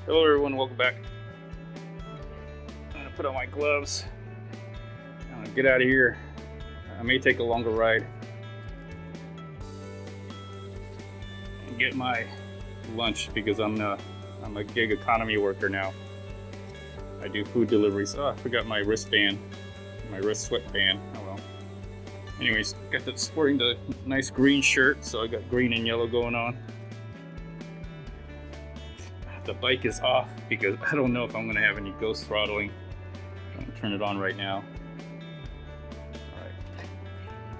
Hello everyone, welcome back. I'm gonna put on my gloves. I'm gonna get out of here. I may take a longer ride and get my lunch because I'm a gig economy worker now. I do food deliveries. Oh, I forgot my wristband, my wrist sweatband. Oh well. Anyways, sporting the nice green shirt, so I got green and yellow going on. The bike is off because I don't know if I'm going to have any ghost throttling. I'm going to turn it on right now. Alright,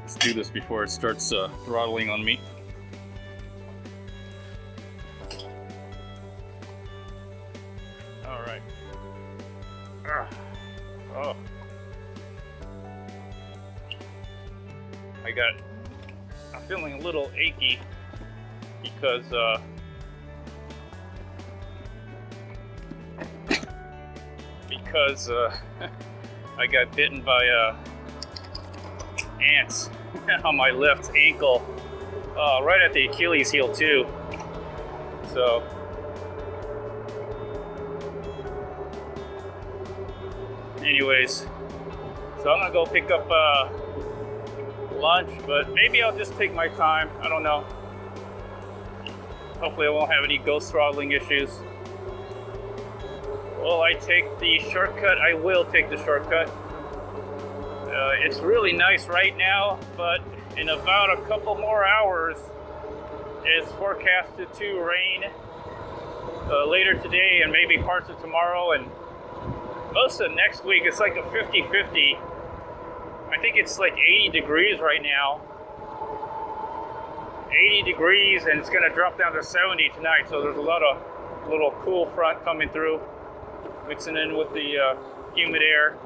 let's do this before it starts throttling on me. Alright. Oh. I'm feeling a little achy because I got bitten by ants on my left ankle, right at the Achilles heel too. So anyways, so I'm gonna go pick up lunch, but maybe I'll just take my time. I don't know. Hopefully I won't have any ghost throttling issues. Will I take the shortcut? I will take the shortcut. It's really nice right now, but in about a couple more hours, it's forecasted to rain later today and maybe parts of tomorrow, and most of next week. It's like a 50-50. I think it's like 80 degrees right now. 80 degrees, and it's going to drop down to 70 tonight, so there's a lot of little cool front coming through, mixing in with the humid air,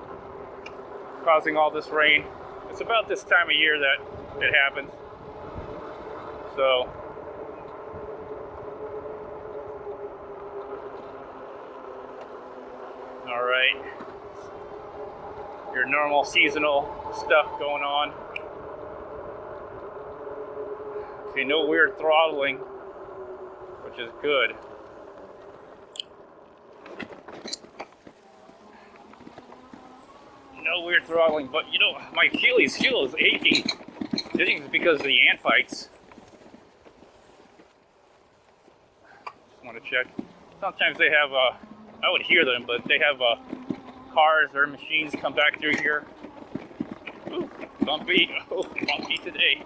causing all this rain. It's about this time of year that it happens. So, all right, your normal seasonal stuff going on. Okay, no weird throttling, which is good. No weird throttling, but you know, my Achilles heel is aching. I think it's because of the ant bites. Just want to check. Sometimes they have, I would hear them, but they have cars or machines come back through here. Ooh, bumpy. Oh, bumpy today.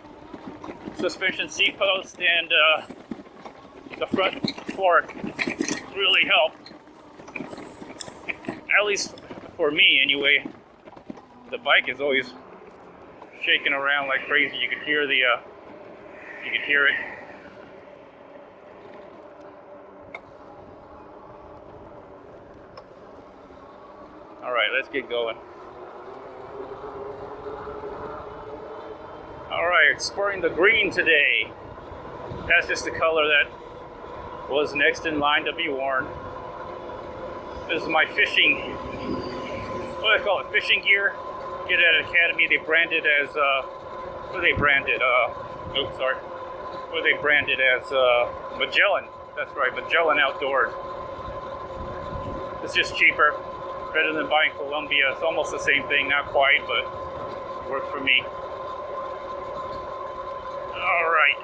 Suspension seat post and the front fork really help. At least for me, anyway. The bike is always shaking around like crazy. You could hear you could hear it. All right, let's get going. All right, sporting the green today. That's just the color that was next in line to be worn. This is my fishing, what do they call it, fishing gear. Get it at Academy. They brand it as, what do they brand it? Oops, sorry. What do they brand it as? Magellan. That's right, Magellan Outdoors. It's just cheaper, better than buying Columbia. It's almost the same thing, not quite, but it works for me. All right.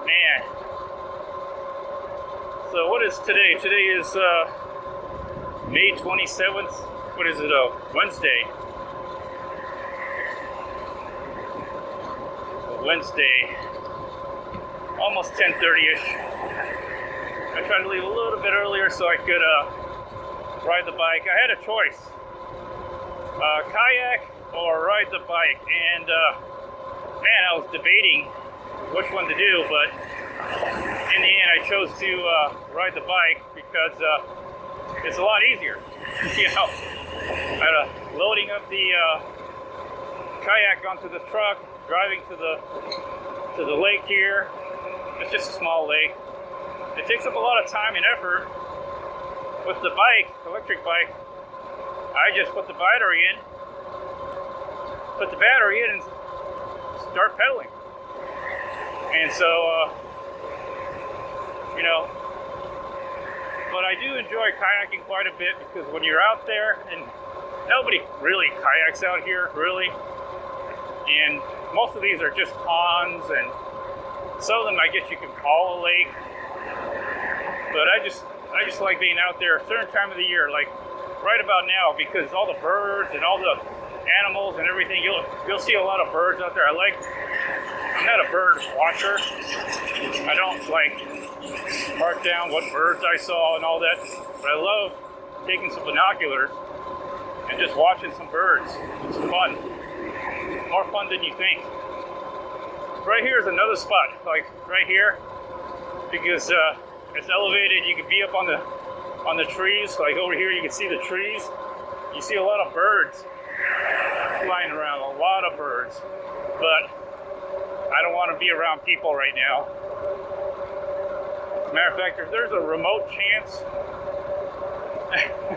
Man. So what is today? Today is May 27th. What is it? Wednesday. Wednesday. Almost 10:30ish. I tried to leave a little bit earlier so I could ride the bike. I had a choice. Kayak or ride the bike. And man, I was debating which one to do, but in the end I chose to ride the bike because it's a lot easier. You know, loading up the kayak onto the truck, driving to the lake here. It's just a small lake. It takes up a lot of time and effort. With the bike, electric bike, I just put the battery in, and start pedaling. And so, you know, But I do enjoy kayaking quite a bit because when you're out there, and nobody really kayaks out here, really. And most of these are just ponds, and some of them I guess you can call a lake. But I just like being out there a certain time of the year, like right about now, because all the birds and all the animals and everything, you'll see a lot of birds out there. I'm not a bird watcher. I don't like mark down what birds I saw and all that, but I love taking some binoculars and just watching some birds. It's fun. More fun than you think. Right here is another spot, like right here, because it's elevated. You can be up on the trees. Like over here, you can see the trees. You see a lot of birds flying around, a lot of birds. But I don't want to be around people right now. Matter of fact, if there's a remote chance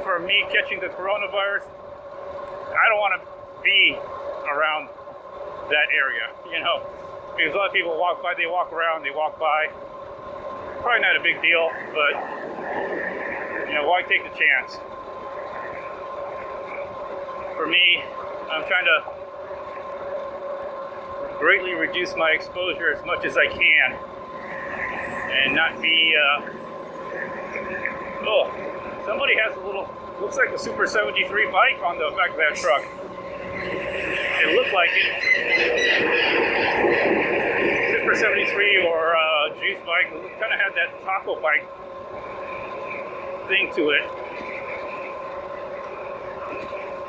for me catching the coronavirus, I don't want to be around that area, because a lot of people walk by, they walk around, they walk by. Probably not a big deal, but why take the chance? For me, I'm trying to greatly reduce my exposure as much as I can and not be oh, somebody has a little, looks like a Super 73 bike on the back of that truck. It looked like it. Super 73 or juice bike, kind of had that taco bike thing to it.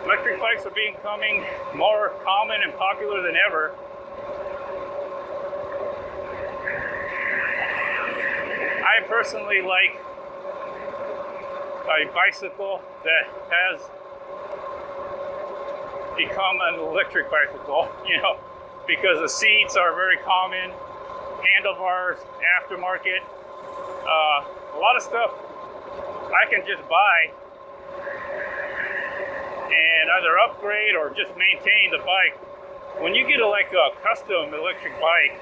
Electric bikes are becoming more common and popular than ever. I personally like a bicycle that has become an electric bicycle, because the seats are very common, handlebars, aftermarket, a lot of stuff I can just buy and either upgrade or just maintain the bike. When you get a custom electric bike,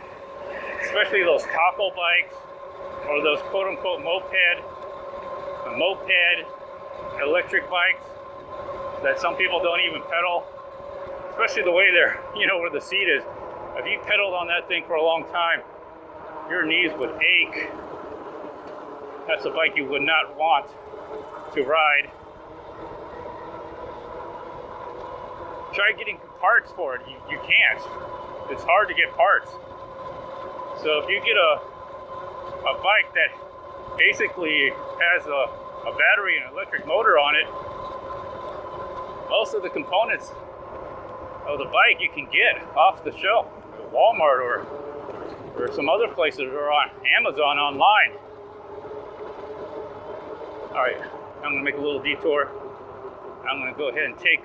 especially those taco bikes or those quote-unquote moped electric bikes that some people don't even pedal, especially the way they're, where the seat is. If you pedaled on that thing for a long time, your knees would ache. That's a bike you would not want to ride. Try getting parts for it. You can't. It's hard to get parts. So if you get a bike that basically has a battery and electric motor on it, most of the components of the bike you can get off the shelf at Walmart or some other places, or on Amazon online. All right, I'm gonna make a little detour. I'm gonna go ahead and take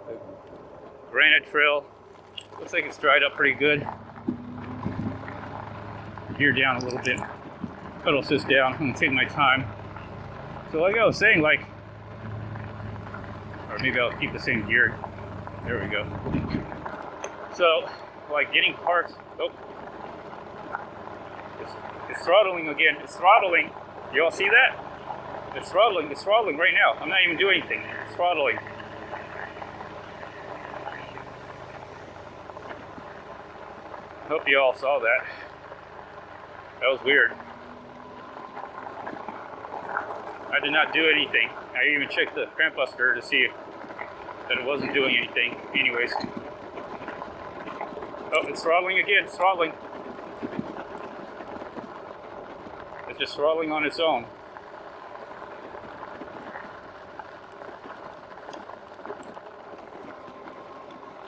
the granite trail. Looks like it's dried up pretty good. Gear down a little bit. Pedal assist down. I'm gonna take my time. So like I was saying, or maybe I'll keep the same gear. There we go. So, getting parts. Oh, it's throttling again. It's throttling. You all see that? It's throttling. It's throttling right now. I'm not even doing anything. It's throttling. Hope you all saw that. That was weird. I did not do anything. I even checked the cramp buster to see that it wasn't doing anything. Anyways. Oh, it's throttling again. It's throttling. It's just throttling on its own.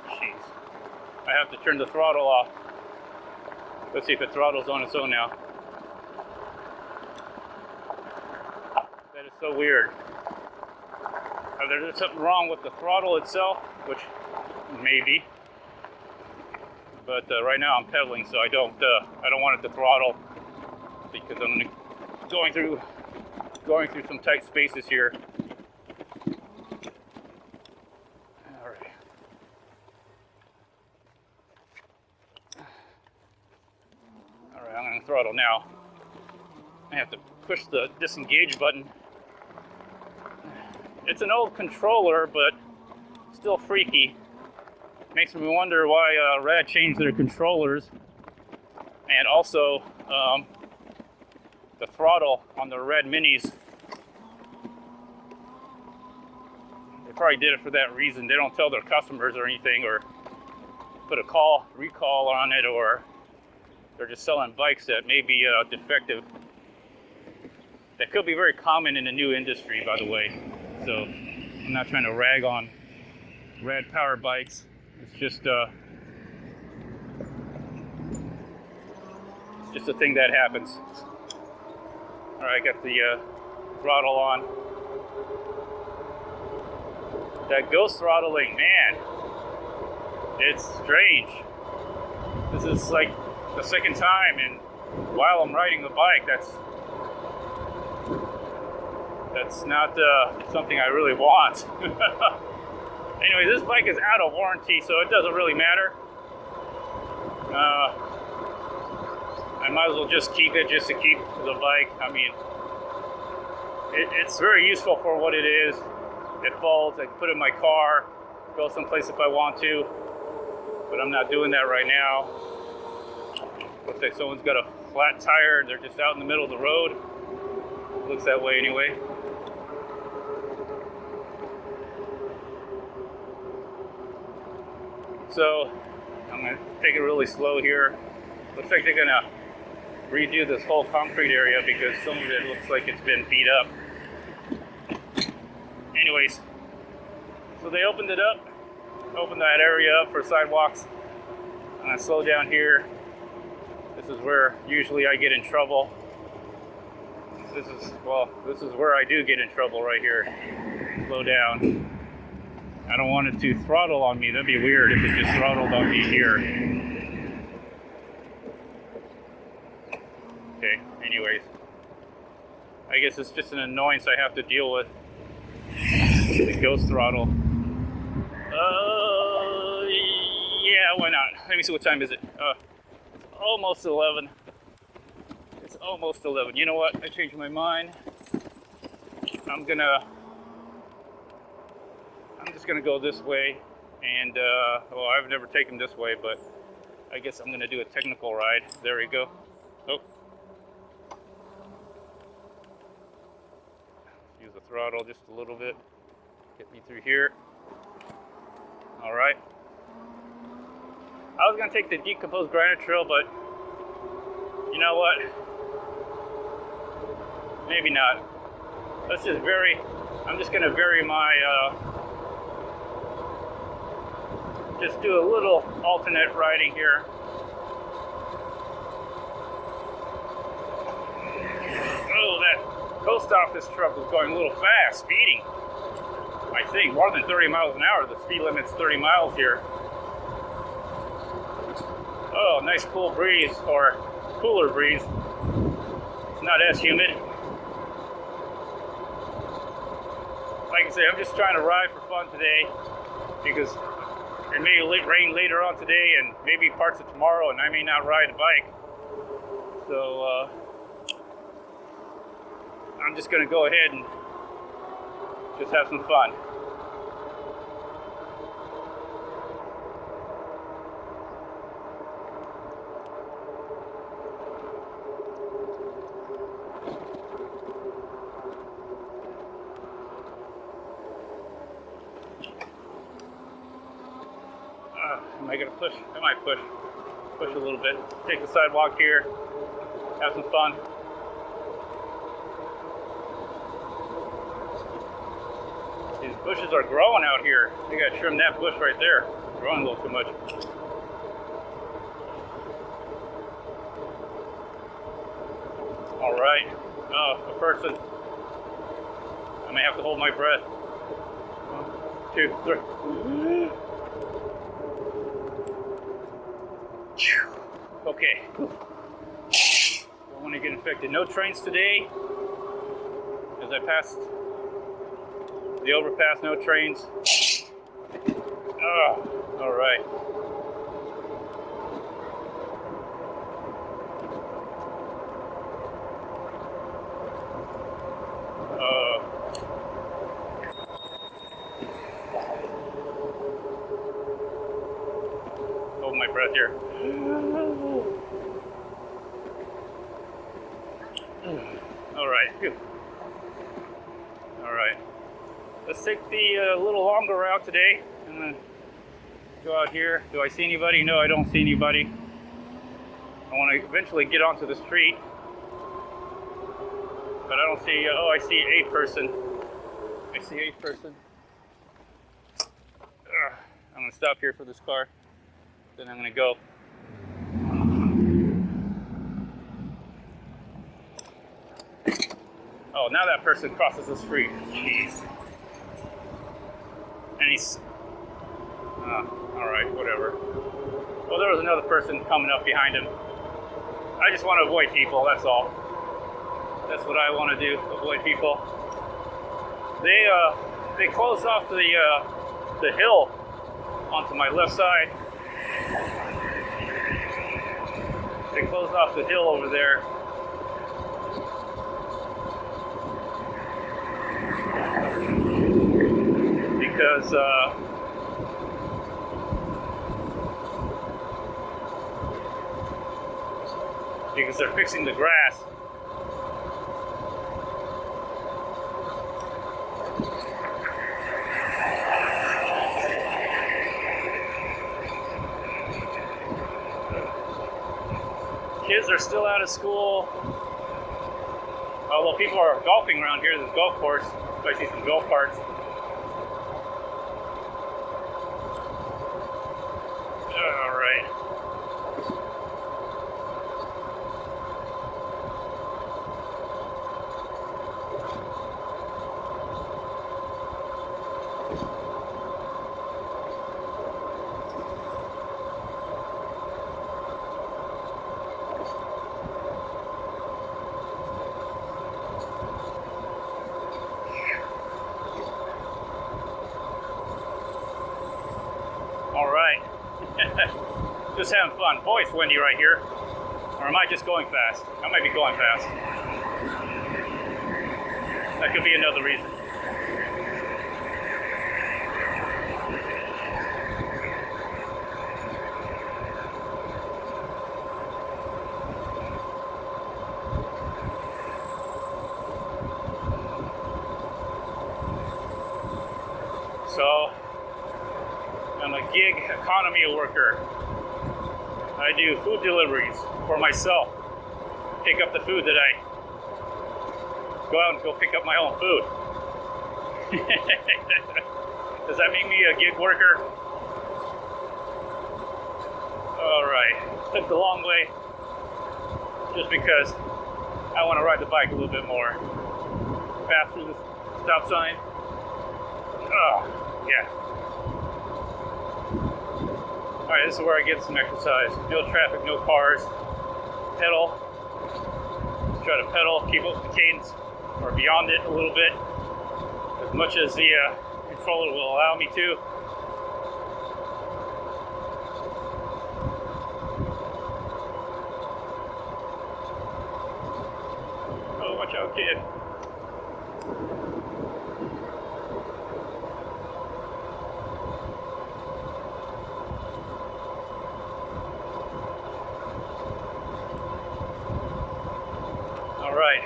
Jeez. I have to turn the throttle off. Let's see if it throttles on its own now. That is so weird. Either there's something wrong with the throttle itself, which maybe. But right now I'm pedaling, so I don't want it to throttle because I'm going through some tight spaces here. All right. All right, I'm going to throttle now. I have to push the disengage button. It's an old controller, but still freaky. Makes me wonder why Rad changed their controllers, and also the throttle on the Radminis. They probably did it for that reason. They don't tell their customers or anything, or put a recall on it, or they're just selling bikes that may be defective. That could be very common in the new industry, by the way. So I'm not trying to rag on Rad Power Bikes. It's just a thing that happens. All right, I got the throttle on. That ghost throttling, man, it's strange. This is like the second time, and while I'm riding the bike, that's not something I really want. Anyway, this bike is out of warranty, so it doesn't really matter. I might as well just keep it, just to keep the bike. I mean, it's very useful for what it is. It folds, I can put it in my car, go someplace if I want to, but I'm not doing that right now. Looks like someone's got a flat tire and they're just out in the middle of the road. Looks that way anyway. So I'm gonna take it really slow here. Looks like they're gonna redo this whole concrete area because some of it looks like it's been beat up. Anyways, so they opened it up, opened that area up for sidewalks. I'm gonna slow down here. This is where usually I get in trouble. This is where I do get in trouble right here. Slow down. I don't want it to throttle on me. That'd be weird if it just throttled on me here. Okay, anyways. I guess it's just an annoyance I have to deal with. The ghost throttle. Yeah, why not? Let me see, what time is it? It's almost 11. It's almost 11. You know what? I changed my mind. I'm just gonna go this way, and well, I've never taken this way, but I guess I'm gonna do a technical ride. There we go. Oh, use the throttle just a little bit. Get me through here. All right. I was gonna take the decomposed granite trail, but you know what? Maybe not. Let's just vary. I'm just gonna vary my. Just do a little alternate riding here. Oh, that post office truck was going a little fast, speeding. I think more than 30 miles an hour. The speed limit's 30 miles here. Oh, nice cool breeze, or cooler breeze. It's not as humid. Like I say, I'm just trying to ride for fun today because it may rain later on today and maybe parts of tomorrow, and I may not ride a bike. So I'm just gonna go ahead and just have some fun. Am I gonna push? I might push a little bit. Take the sidewalk here, have some fun. These bushes are growing out here. You gotta trim that bush right there. It's growing a little too much. All right. Oh, a person. I may have to hold my breath. 1, 2, 3. Okay. Don't want to get infected. No trains today. As I passed the overpass, no trains. Oh, all right. my breath here. All right. All right. Let's take the little longer route today. I'm gonna go out here. Do I see anybody? No, I don't see anybody. I want to eventually get onto the street, but I don't see. Oh, I see a person. I see a person. I'm gonna stop here for this car. Then I'm gonna go. Oh, now that person crosses the street. Jeez. And he's... alright, whatever. Well, there was another person coming up behind him. I just want to avoid people, that's all. That's what I want to do, avoid people. They closed off the hill onto my left side. They closed off the hill over there. Because they're fixing the grass. Kids are still out of school. Although people are golfing around here, there's a golf course. I see some golf carts. All right. All right. Just having fun. Boy, it's windy right here. Or am I just going fast? I might be going fast. That could be another reason. So, I'm a gig economy worker. I do food deliveries for myself. Pick up the food that I go out and go pick up my own food. Does that make me a gig worker? All right, took the long way just because I want to ride the bike a little bit more. Pass through the stop sign. Oh, yeah. Alright, this is where I get some exercise. No traffic, no cars. Pedal. Try to pedal, keep up the cadence, or beyond it a little bit, as much as the controller will allow me to. Oh, watch out, kid. Right.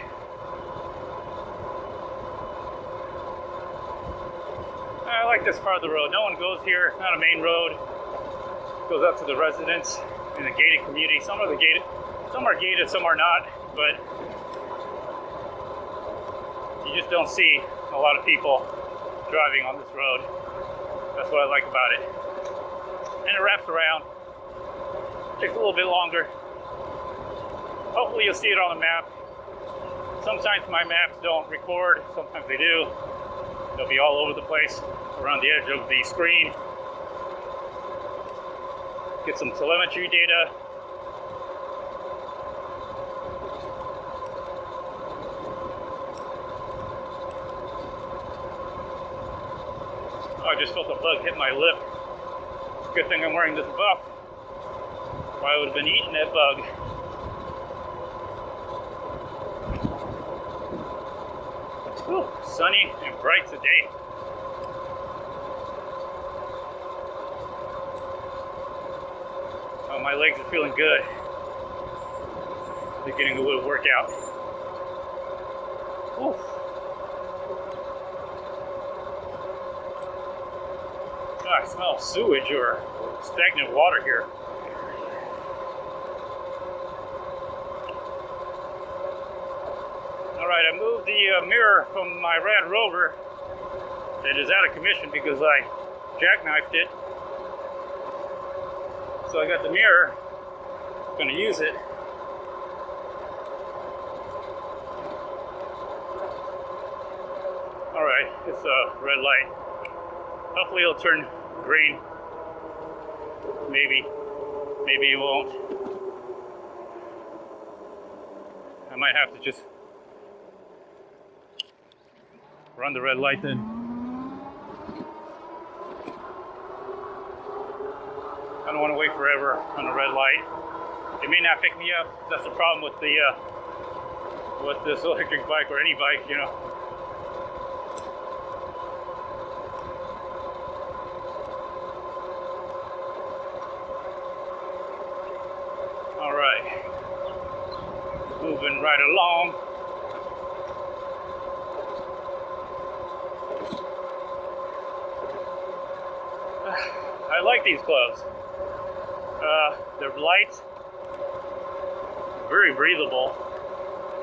I like this part of the road. No one goes here. It's not a main road. It goes up to the residents in the gated community. Some are gated, some are not. But you just don't see a lot of people driving on this road. That's what I like about it. And it wraps around. Takes a little bit longer. Hopefully you'll see it on the map. Sometimes my maps don't record, sometimes they do. They'll be all over the place around the edge of the screen. Get some telemetry data. Oh, I just felt a bug hit my lip. Good thing I'm wearing this buff. Or I would have been eating that bug. Whew, sunny and bright today. But my legs are feeling good. They're getting a little workout. Oof. I smell sewage or stagnant water here. Alright, I moved the mirror from my Rad Rover that is out of commission because I jackknifed it. So I got the mirror, I'm going to use it. Alright, it's a red light. Hopefully it'll turn green. Maybe it won't. I might have to just run the red light then. I don't want to wait forever on the red light. It may not pick me up. That's the problem with the with this electric bike or any bike, you know. All right, moving right along. I like these gloves. They're light, very breathable,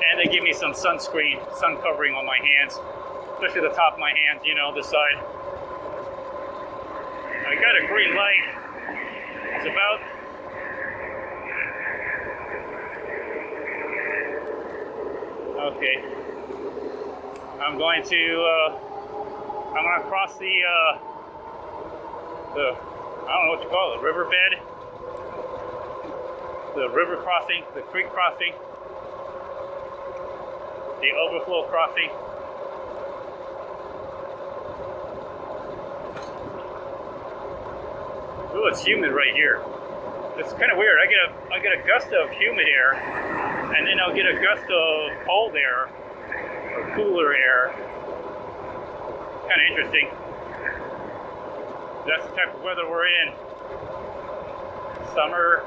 and they give me some sunscreen, sun covering on my hands, especially the top of my hands, you know, this side. I got a green light. It's about okay. I'm going to cross the I don't know what you call it, riverbed, the river crossing, the creek crossing, the overflow crossing. Ooh, it's humid right here. It's kind of weird. I get a gust of humid air, and then I'll get a gust of cold air or cooler air. Kind of interesting. That's the type of weather we're in. Summer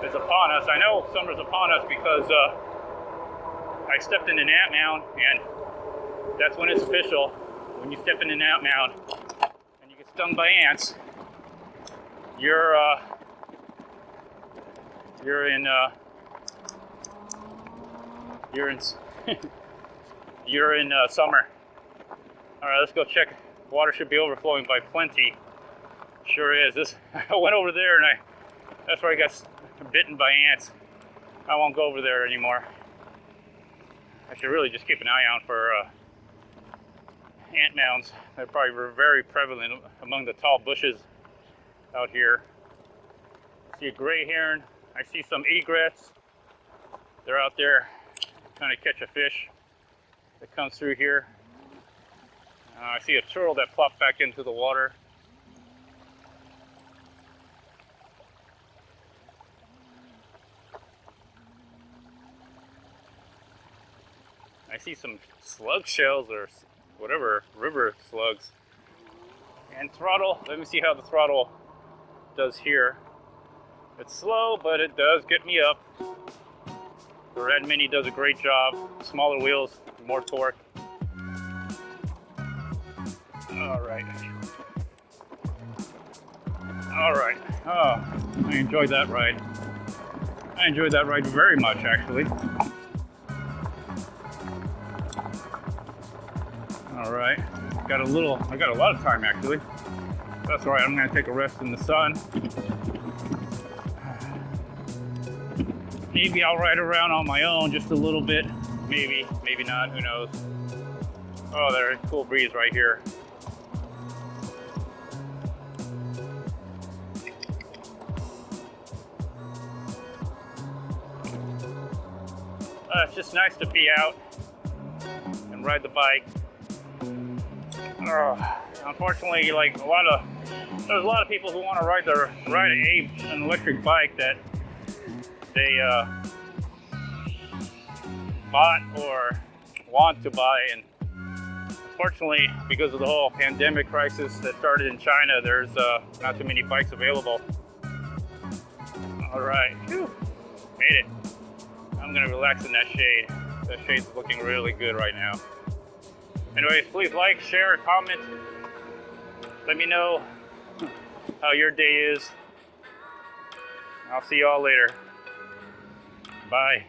is upon us. I know summer's upon us because I stepped in an ant mound, and that's when it's official. When you step in an ant mound and you get stung by ants, you're in summer. All right, let's go check. Water should be overflowing by plenty. Sure is. I went over there and that's where I got bitten by ants. I won't go over there anymore. I should really just keep an eye out for ant mounds. They're probably very prevalent among the tall bushes out here. I see a gray heron. I see some egrets. They're out there trying to catch a fish that comes through here. I see a turtle that plopped back into the water. I see some slug shells or whatever, river slugs. And throttle, let me see how the throttle does here. It's slow, but it does get me up. The Radmini does a great job. Smaller wheels, more torque. All right. Oh, I enjoyed that ride. I enjoyed that ride very much, actually. All right. I got a lot of time, actually. That's all right. I'm going to take a rest in the sun. Maybe I'll ride around on my own just a little bit. Maybe not. Who knows? Oh, there's a cool breeze right here. It's just nice to be out and ride the bike. Unfortunately, like there's a lot of people who want to ride an electric bike that they bought or want to buy, and unfortunately, because of the whole pandemic crisis that started in China, there's not too many bikes available. All right, whew. Made it. I'm gonna relax in that shade. That shade's looking really good right now. Anyways, please like, share, comment. Let me know how your day is. I'll see y'all later. Bye.